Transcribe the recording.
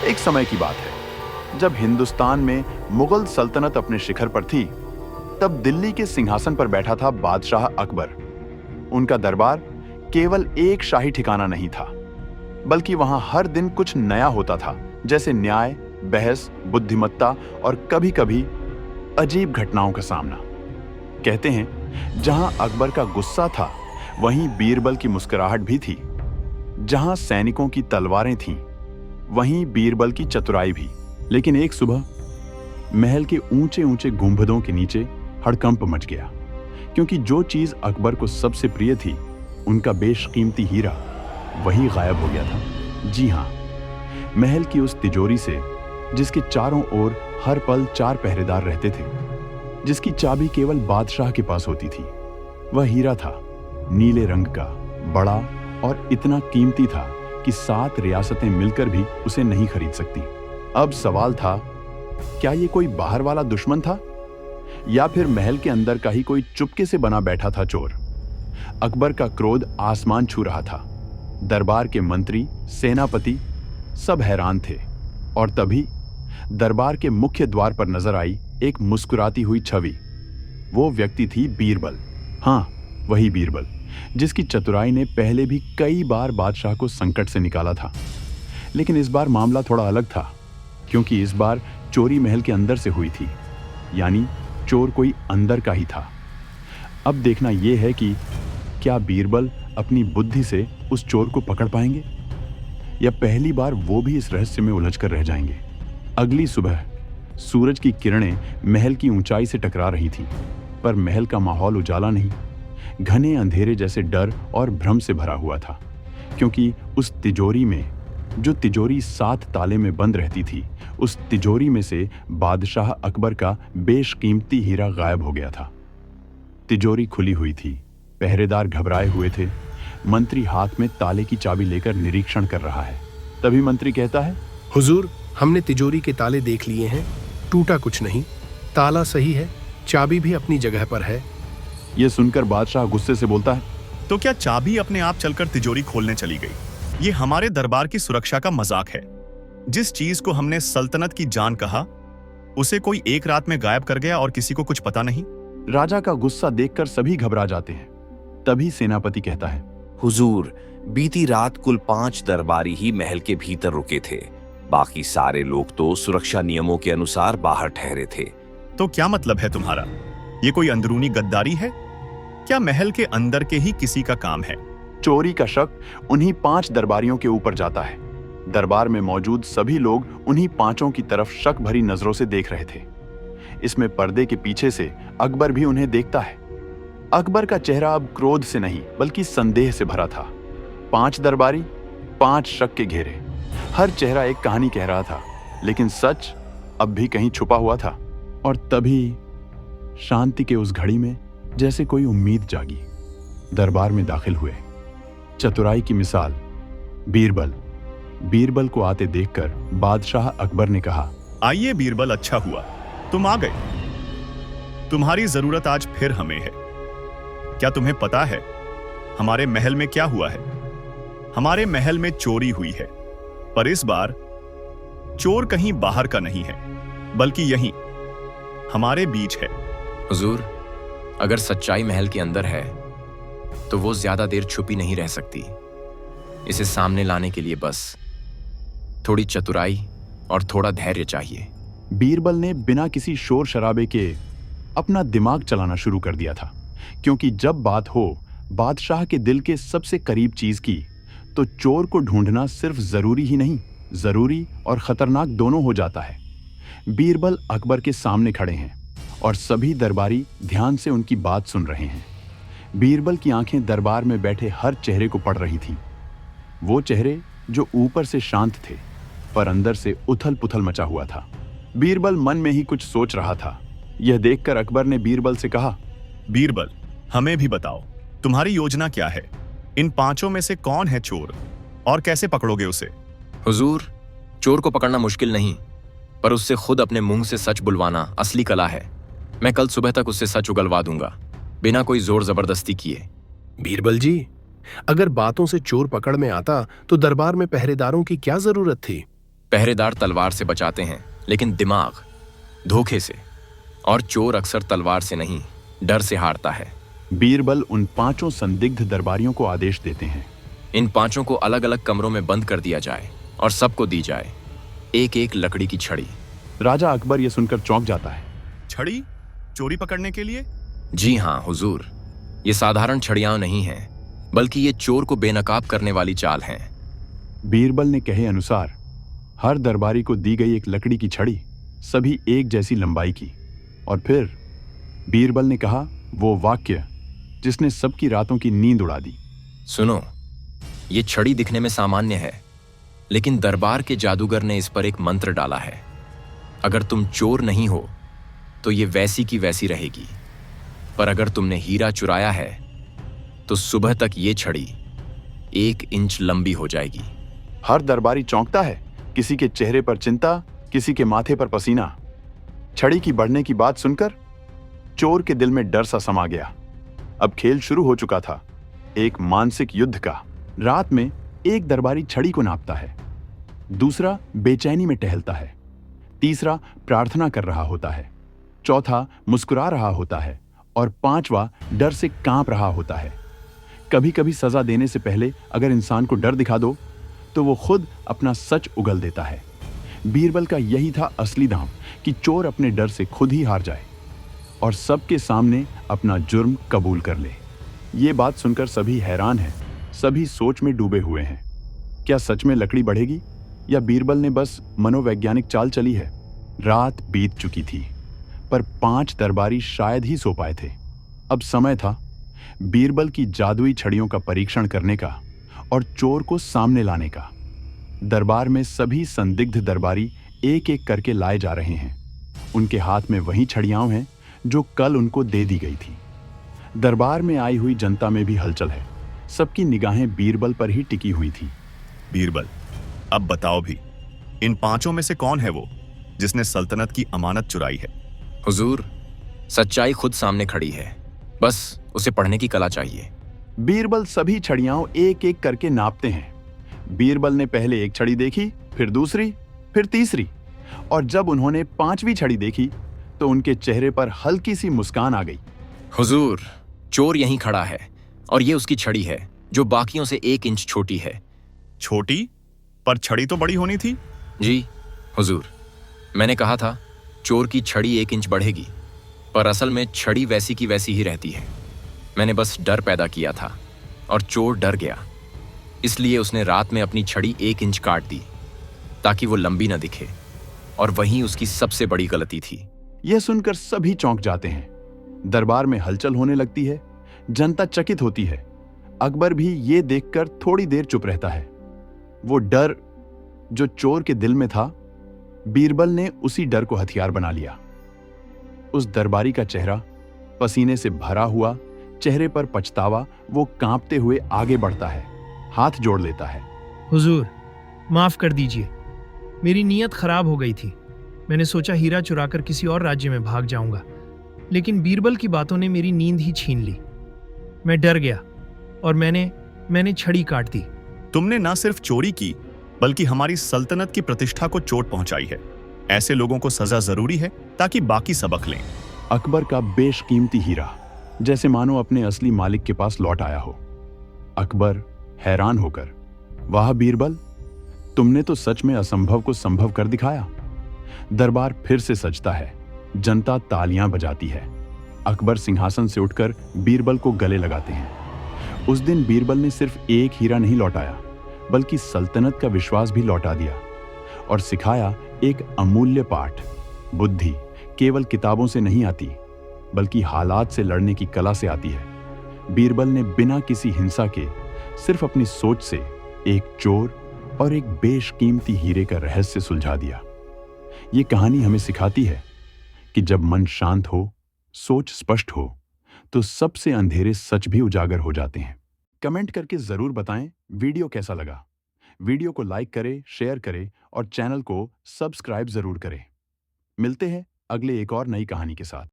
एक समय की बात है जब हिंदुस्तान में मुगल सल्तनत अपने शिखर पर थी, तब दिल्ली के सिंहासन पर बैठा था बादशाह अकबर। उनका दरबार केवल एक शाही ठिकाना नहीं था, बल्कि वहां हर दिन कुछ नया होता था, जैसे न्याय, बहस, बुद्धिमत्ता और कभी-कभी अजीब घटनाओं का सामना। कहते हैं जहां अकबर का गुस्सा था, वहीं बीरबल की मुस्कुराहट भी थी। जहां सैनिकों की तलवारें थीं, वहीं बीरबल की चतुराई भी। लेकिन एक सुबह महल के ऊंचे ऊंचे गुंबदों के नीचे हड़कंप मच गया, क्योंकि जो चीज अकबर को सबसे प्रिय थी, उनका बेशकीमती हीरा, वही गायब हो गया था। जी हां, महल की उस तिजोरी से, जिसके चारों ओर हर पल 4 पहरेदार रहते थे, जिसकी चाबी केवल बादशाह के पास होती थी। वह हीरा था, नीले रंग का, बड़ा और इतना कीमती था कि 7 रियासतें मिलकर भी उसे नहीं खरीद सकती। अब सवाल था, क्या ये कोई बाहर वाला दुश्मन था, या फिर महल के अंदर का ही कोई चुपके से बना बैठा था चोर? अकबर का क्रोध आसमान छू रहा था। दरबार के मंत्री, सेनापति सब हैरान थे। और तभी दरबार के मुख्य द्वार पर नजर आई एक मुस्कुराती हुई छवि। वो व्यक्ति थी बीरबल। हाँ, वही बीरबल, जिसकी चतुराई ने पहले भी कई बार बादशाह को संकट से निकाला था। लेकिन इस बार मामला थोड़ा अलग था, क्योंकि इस बार चोरी महल के अंदर से हुई थी, यानी चोर कोई अंदर का ही था। अब देखना यह है कि क्या बीरबल अपनी बुद्धि से उस चोर को पकड़ पाएंगे, या पहली बार वो भी इस रहस्य में उलझकर रह जाएंगे। अगली सुबह सूरज की किरणें महल की ऊंचाई से टकरा रही थीं, पर महल का माहौल उजाला नहीं, घने अंधेरे जैसे डर और भ्रम से भरा हुआ था, क्योंकि उस तिजोरी में, जो तिजोरी 7 ताले में बंद रहती थी, उस तिजोरी में से बादशाह अकबर का बेशकीमती हीरा गायब हो गया था। तिजोरी खुली हुई थी, पहरेदार घबराए हुए थे, मंत्री हाथ में ताले की चाबी लेकर निरीक्षण कर रहा है। तभी मंत्री कहता है, हुजूर, हमने तिजोरी के ताले देख लिए हैं, टूटा कुछ नहीं, ताला सही है, चाबी भी अपनी जगह पर है। यह सुनकर बादशाह गुस्से से बोलता है, तो क्या चाबी अपने आप चलकर तिजोरी खोलने चली गई? ये हमारे दरबार की सुरक्षा का मजाक है। जिस चीज को हमने सल्तनत की जान कहा, उसे कोई एक रात में गायब कर गया और किसी को कुछ पता नहीं। राजा का गुस्सा देखकर सभी घबरा जाते हैं। तभी सेनापति कहता है, हुजूर, बीती रात कुल 5 दरबारी ही महल के भीतर रुके थे, बाकी सारे लोग तो सुरक्षा नियमों के अनुसार बाहर ठहरे थे। तो क्या मतलब है तुम्हारा? ये कोई अंदरूनी गद्दारी है? क्या महल के अंदर के ही किसी का काम है? चोरी का शक उन्हीं 5 दरबारियों के ऊपर जाता है। दरबार में मौजूद सभी लोग उन्हीं 5 की तरफ शक भरी नजरों से देख रहे थे। इसमें पर्दे के पीछे से अकबर भी उन्हें देखता है। अकबर का चेहरा अब क्रोध से नहीं, बल्कि संदेह से भरा था। 5 दरबारी, 5 शक के घेरे। हर चेहरा एक कहानी कह रहा था, लेकिन सच अब भी कहीं छुपा हुआ था। और तभी शांति के उस घड़ी में जैसे कोई उम्मीद जागी। दरबार में दाखिल हुए चतुराई की मिसाल बीरबल। बीरबल को आते देखकर बादशाह अकबर ने कहा, आइए बीरबल, अच्छा हुआ तुम आ गए। तुम्हारी जरूरत आज फिर हमें है। क्या तुम्हें पता है हमारे महल में क्या हुआ है? हमारे महल में चोरी हुई है, पर इस बार चोर कहीं बाहर का नहीं है, बल्कि यहीं हमारे बीच है। हुजूर, अगर सच्चाई महल के अंदर है तो वो ज्यादा देर छुपी नहीं रह सकती। इसे सामने लाने के लिए बस थोड़ी चतुराई और थोड़ा धैर्य चाहिए। बीरबल ने बिना किसी शोर शराबे के अपना दिमाग चलाना शुरू कर दिया था, क्योंकि जब बात हो बादशाह के दिल के सबसे करीब चीज की, तो चोर को ढूंढना सिर्फ जरूरी ही नहीं, जरूरी और खतरनाक दोनों हो जाता है। बीरबल अकबर के सामने खड़े हैं और सभी दरबारी ध्यान से उनकी बात सुन रहे हैं। बीरबल की आंखें दरबार में बैठे हर चेहरे को पढ़ रही थीं। वो चेहरे जो ऊपर से शांत थे, पर अंदर से उथल पुथल मचा हुआ था। बीरबल मन में ही कुछ सोच रहा था। यह देखकर अकबर ने बीरबल से कहा, बीरबल, हमें भी बताओ, तुम्हारी योजना क्या है? इन 5 में से कौन है चोर और कैसे पकड़ोगे उसे? हुजूर, चोर को पकड़ना मुश्किल नहीं, पर उससे खुद अपने मुंह से सच बुलवाना असली कला है। मैं कल सुबह तक उससे सच उगलवा दूंगा, बिना कोई जोर जबरदस्ती किए। बीरबल जी, अगर बातों से चोर पकड़ में आता तो दरबार में पहरेदारों की क्या जरूरत थी? पहरेदार तलवार से बचाते हैं, लेकिन दिमाग धोखे से, और चोर अक्सर तलवार से नहीं, डर से हारता है। बीरबल उन 5 संदिग्ध दरबारियों को आदेश देते हैं। इन 5 को अलग अलग कमरों में बंद कर दिया जाए और सबको दी जाए एक एक लकड़ी की छड़ी। राजा अकबर यह सुनकर चौंक जाता है। छड़ी चोरी पकड़ने के लिए? जी हाँ हुजूर, ये साधारण छड़ियां नहीं हैं, बल्कि ये चोर को बेनकाब करने वाली चाल हैं। बीरबल ने कहे अनुसार हर दरबारी को दी गई एक लकड़ी की छड़ी, सभी एक जैसी लंबाई की। और फिर बीरबल ने कहा वो वाक्य जिसने सबकी रातों की नींद उड़ा दी। सुनो, ये छड़ी दिखने में सामान्य है, लेकिन दरबार के जादूगर ने इस पर एक मंत्र डाला है। अगर तुम चोर नहीं हो तो ये वैसी की वैसी रहेगी, पर अगर तुमने हीरा चुराया है तो सुबह तक ये छड़ी 1 इंच लंबी हो जाएगी। हर दरबारी चौंकता है, किसी के चेहरे पर चिंता, किसी के माथे पर पसीना। छड़ी की बढ़ने की बात सुनकर चोर के दिल में डर सा समा गया। अब खेल शुरू हो चुका था, एक मानसिक युद्ध का। रात में एक दरबारी छड़ी को नापता है, दूसरा बेचैनी में टहलता है, तीसरा प्रार्थना कर रहा होता है, चौथा मुस्कुरा रहा होता है और 5वां डर से कांप रहा होता है। कभी कभी सजा देने से पहले अगर इंसान को डर दिखा दो तो वो खुद अपना सच उगल देता है। बीरबल का यही था असली दांव कि चोर अपने डर से खुद ही हार जाए और सबके सामने अपना जुर्म कबूल कर ले। ये बात सुनकर सभी हैरान हैं, सभी सोच में डूबे हुए हैं। क्या सच में लकड़ी बढ़ेगी या बीरबल ने बस मनोवैज्ञानिक चाल चली है? रात बीत चुकी थी, पर 5 दरबारी शायद ही सो पाए थे। अब समय था बीरबल की जादुई छड़ियों का परीक्षण करने का और चोर को सामने लाने का। दरबार में सभी संदिग्ध दरबारी एक एक करके लाए जा रहे हैं। उनके हाथ में वही छड़ियां हैं जो कल उनको दे दी गई थी। दरबार में आई हुई जनता में भी हलचल है, सबकी निगाहें बीरबल पर ही टिकी हुई थी। बीरबल, अब बताओ भी, इन 5 में से कौन है वो जिसने सल्तनत की अमानत चुराई है? हुजूर, सच्चाई खुद सामने खड़ी है, बस उसे पढ़ने की कला चाहिए। बीरबल सभी छड़ियां एक एक करके नापते हैं। बीरबल ने पहले एक छड़ी देखी, फिर दूसरी, फिर तीसरी, और जब उन्होंने 5वीं छड़ी देखी तो उनके चेहरे पर हल्की सी मुस्कान आ गई। हुजूर, चोर यहीं खड़ा है और ये उसकी छड़ी है जो बाकियों से 1 इंच छोटी है। छोटी? पर छड़ी तो बड़ी होनी थी। जी हुजूर, मैंने कहा था चोर की छड़ी 1 इंच बढ़ेगी, पर असल में छड़ी वैसी की वैसी ही रहती है। मैंने बस डर पैदा किया था और चोर डर गया, इसलिए उसने रात में अपनी छड़ी 1 इंच काट दी ताकि वो लंबी न दिखे, और वही उसकी सबसे बड़ी गलती थी। यह सुनकर सभी चौंक जाते हैं। दरबार में हलचल होने लगती है, जनता चकित होती है। अकबर भी ये देखकर थोड़ी देर चुप रहता है। वो डर जो चोर के दिल में था, बीरबल ने उसी डर को हथियार बना लिया। उस दरबारी का चेहरा पसीने से भरा हुआ, चेहरे पर पछतावा, वो कांपते हुए आगे बढ़ता है, हाथ जोड़ लेता है। हुजूर, माफ कर दीजिए, मेरी नीयत खराब हो गई थी। मैंने सोचा हीरा चुराकर किसी और राज्य में भाग जाऊंगा, लेकिन बीरबल की बातों ने मेरी नींद ही छीन ली। मैं डर गया और मैंने छड़ी काट दी। तुमने ना सिर्फ चोरी की, बल्कि हमारी सल्तनत की प्रतिष्ठा को चोट पहुंचाई है। ऐसे लोगों को सजा जरूरी है ताकि बाकी सबक लें। अकबर का बेशकीमती हीरा जैसे मानो अपने असली मालिक के पास लौट आया हो। अकबर हैरान होकर, वाह बीरबल, तुमने तो सच में असंभव को संभव कर दिखाया। दरबार फिर से सजता है, जनता तालियां बजाती है। अकबर सिंहासन से उठकर बीरबल को गले लगाते हैं। उस दिन बीरबल ने सिर्फ एक हीरा नहीं लौटाया, बल्कि सल्तनत का विश्वास भी लौटा दिया और सिखाया एक अमूल्य पाठ। बुद्धि केवल किताबों से नहीं आती, बल्कि हालात से लड़ने की कला से आती है। बीरबल ने बिना किसी हिंसा के सिर्फ अपनी सोच से एक चोर और एक बेशकीमती हीरे का रहस्य सुलझा दिया। ये कहानी हमें सिखाती है कि जब मन शांत हो, सोच स्पष्ट हो, तो सबसे अंधेरे सच भी उजागर हो जाते हैं। कमेंट करके जरूर बताएं वीडियो कैसा लगा। वीडियो को लाइक करें, शेयर करें और चैनल को सब्सक्राइब जरूर करें। मिलते हैं अगले एक और नई कहानी के साथ।